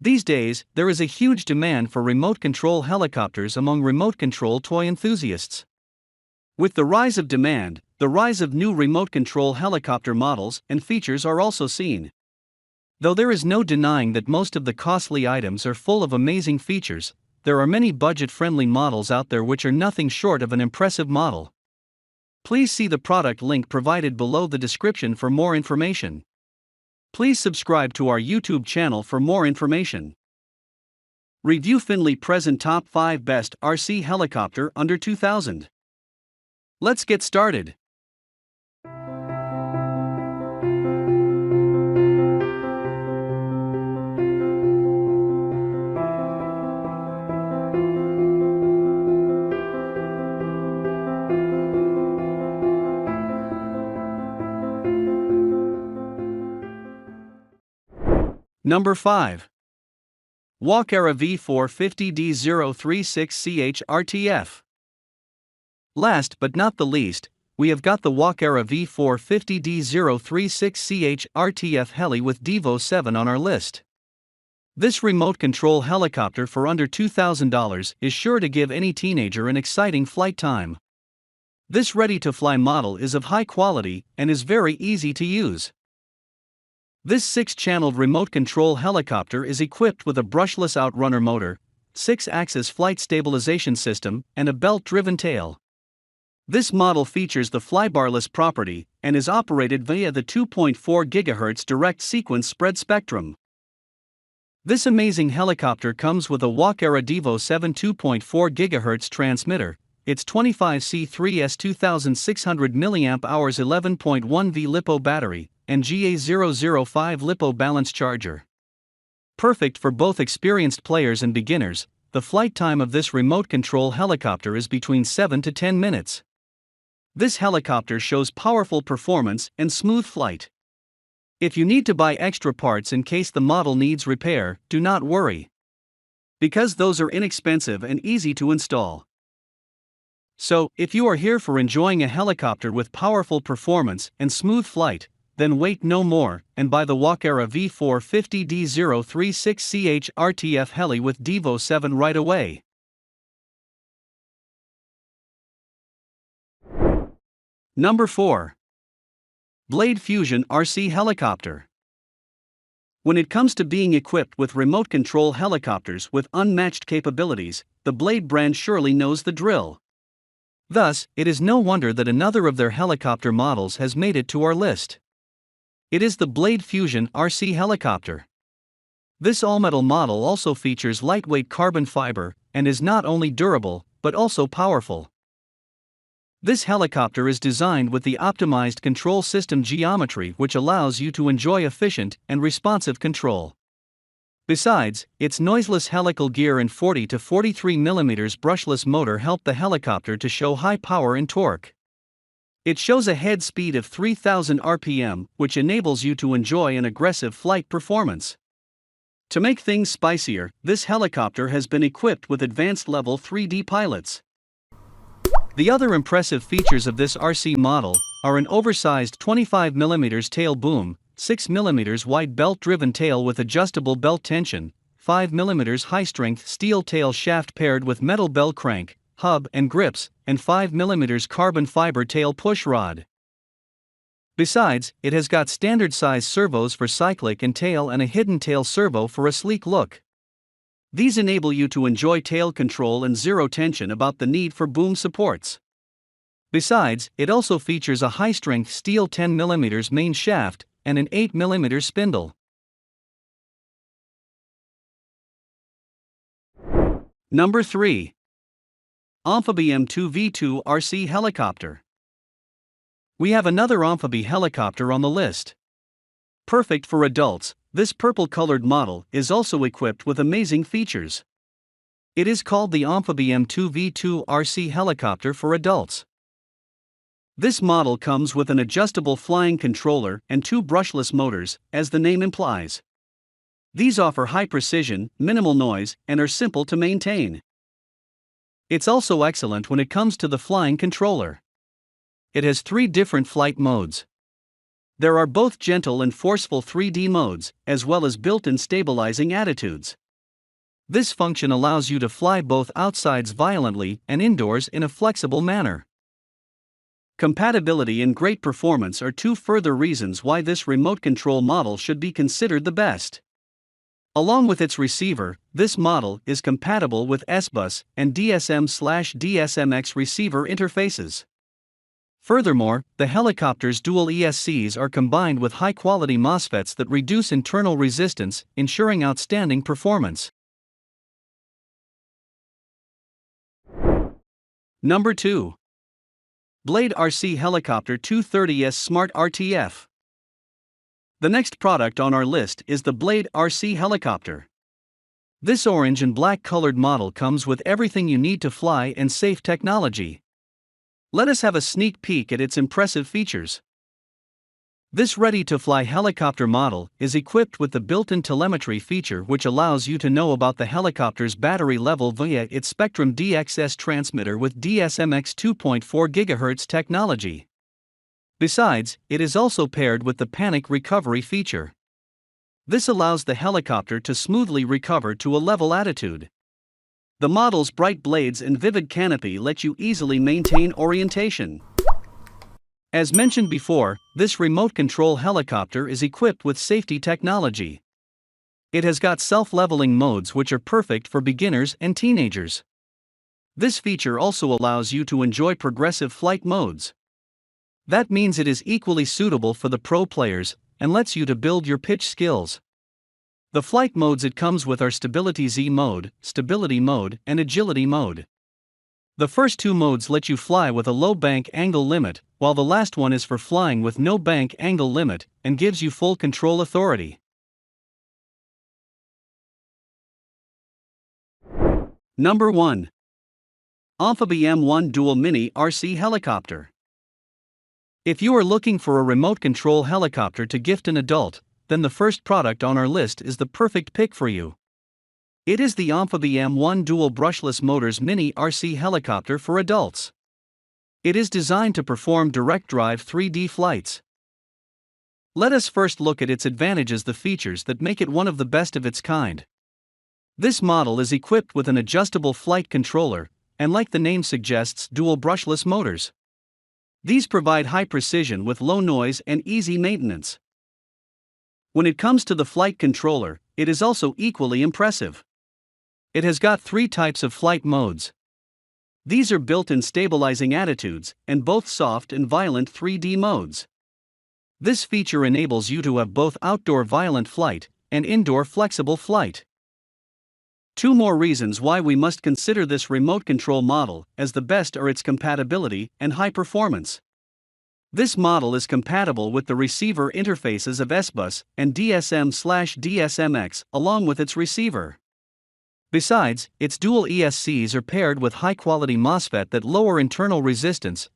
These days, there is a huge demand for remote control helicopters among remote control toy enthusiasts. With the rise of demand, the rise of new remote control helicopter models and features are also seen. Though there is no denying that most of the costly items are full of amazing features, there are many budget-friendly models out there which are nothing short of an impressive model. Please see the product link provided below the description for more information. Please subscribe to our YouTube channel for more information. Review Finley present top 5 best RC helicopter under 2000. Let's get started. Number 5. Walkera V450D036CH RTF. Last but not the least, we have got the Walkera V450D036CH RTF heli with Devo 7 on our list. This remote control helicopter for under $2,000 is sure to give any teenager an exciting flight time. This ready-to-fly model is of high quality and is very easy to use. This 6-channeled remote control helicopter is equipped with a brushless outrunner motor, 6-axis flight stabilization system, and a belt-driven tail. This model features the flybarless property and is operated via the 2.4 GHz direct sequence spread spectrum. This amazing helicopter comes with a Walkera Devo 7 2.4 GHz transmitter, its 25C3S 2600 mAh 11.1V LiPo battery, and GA005 LiPo balance charger. Perfect for both experienced players and beginners, the flight time of this remote control helicopter is between 7 to 10 minutes. This helicopter shows powerful performance and smooth flight. If you need to buy extra parts in case the model needs repair, do not worry, because those are inexpensive and easy to install. So, if you are here for enjoying a helicopter with powerful performance and smooth flight, then wait no more and buy the Walkera V450D036CH RTF heli with Devo 7 right away. Number 4. Blade Fusion RC Helicopter. When it comes to being equipped with remote control helicopters with unmatched capabilities, the Blade brand surely knows the drill. Thus, it is no wonder that another of their helicopter models has made it to our list. It is the Blade Fusion RC helicopter. This all-metal model also features lightweight carbon fiber and is not only durable, but also powerful. This helicopter is designed with the optimized control system geometry which allows you to enjoy efficient and responsive control. Besides, its noiseless helical gear and 40 to 43 mm brushless motor help the helicopter to show high power and torque. It shows a head speed of 3000 RPM, which enables you to enjoy an aggressive flight performance. To make things spicier, this helicopter has been equipped with advanced level 3D pilots. The other impressive features of this RC model are an oversized 25 mm tail boom, 6 mm wide belt-driven tail with adjustable belt tension, 5 mm high-strength steel tail shaft paired with metal bell crank, hub and grips, and 5 mm carbon fiber tail push rod. Besides, it has got standard size servos for cyclic and tail and a hidden tail servo for a sleek look. These enable you to enjoy tail control and zero tension about the need for boom supports. Besides, it also features a high-strength steel 10 mm main shaft and an 8 mm spindle. Number 3. Amphibie M2V2 RC Helicopter. We have another Amphibie helicopter on the list. Perfect for adults, this purple-colored model is also equipped with amazing features. It is called the Amphibie M2V2 RC Helicopter for adults. This model comes with an adjustable flying controller and 2 brushless motors, as the name implies. These offer high precision, minimal noise, and are simple to maintain. It's also excellent when it comes to the flying controller. It has 3 different flight modes. There are both gentle and forceful 3D modes, as well as built-in stabilizing attitudes. This function allows you to fly both outsides violently and indoors in a flexible manner. Compatibility and great performance are two further reasons why this remote control model should be considered the best. Along with its receiver, this model is compatible with S-Bus and DSM/DSMX receiver interfaces. Furthermore, the helicopter's dual ESCs are combined with high-quality MOSFETs that reduce internal resistance, ensuring outstanding performance. Number 2. Blade RC Helicopter 230S Smart RTF. The next product on our list is the Blade RC Helicopter. This orange and black colored model comes with everything you need to fly and safe technology. Let us have a sneak peek at its impressive features. This ready-to-fly helicopter model is equipped with the built-in telemetry feature, which allows you to know about the helicopter's battery level via its Spectrum DXS transmitter with DSMX 2.4 GHz technology. Besides, it is also paired with the panic recovery feature. This allows the helicopter to smoothly recover to a level attitude. The model's bright blades and vivid canopy let you easily maintain orientation. As mentioned before, this remote control helicopter is equipped with safety technology. It has got self-leveling modes which are perfect for beginners and teenagers. This feature also allows you to enjoy progressive flight modes. That means it is equally suitable for the pro players and lets you to build your pitch skills. The flight modes it comes with are Stability Z mode, Stability mode, and Agility mode. The first two modes let you fly with a low bank angle limit, while the last one is for flying with no bank angle limit and gives you full control authority. Number 1. Amphibie M1 Dual Mini RC Helicopter. If you are looking for a remote control helicopter to gift an adult, then the first product on our list is the perfect pick for you. It is the Amphibie M1 Dual Brushless Motors Mini RC Helicopter for adults. It is designed to perform direct-drive 3D flights. Let us first look at its advantages, the features that make it one of the best of its kind. This model is equipped with an adjustable flight controller, and like the name suggests, dual brushless motors. These provide high precision with low noise and easy maintenance. When it comes to the flight controller, it is also equally impressive. It has got 3 types of flight modes. These are built-in stabilizing attitudes, and both soft and violent 3D modes. This feature enables you to have both outdoor violent flight and indoor flexible flight. 2 more reasons why we must consider this remote control model as the best are its compatibility and high performance. This model is compatible with the receiver interfaces of S-Bus and DSM/DSMX along with its receiver. Besides, its dual ESCs are paired with high-quality MOSFET that lower internal resistance,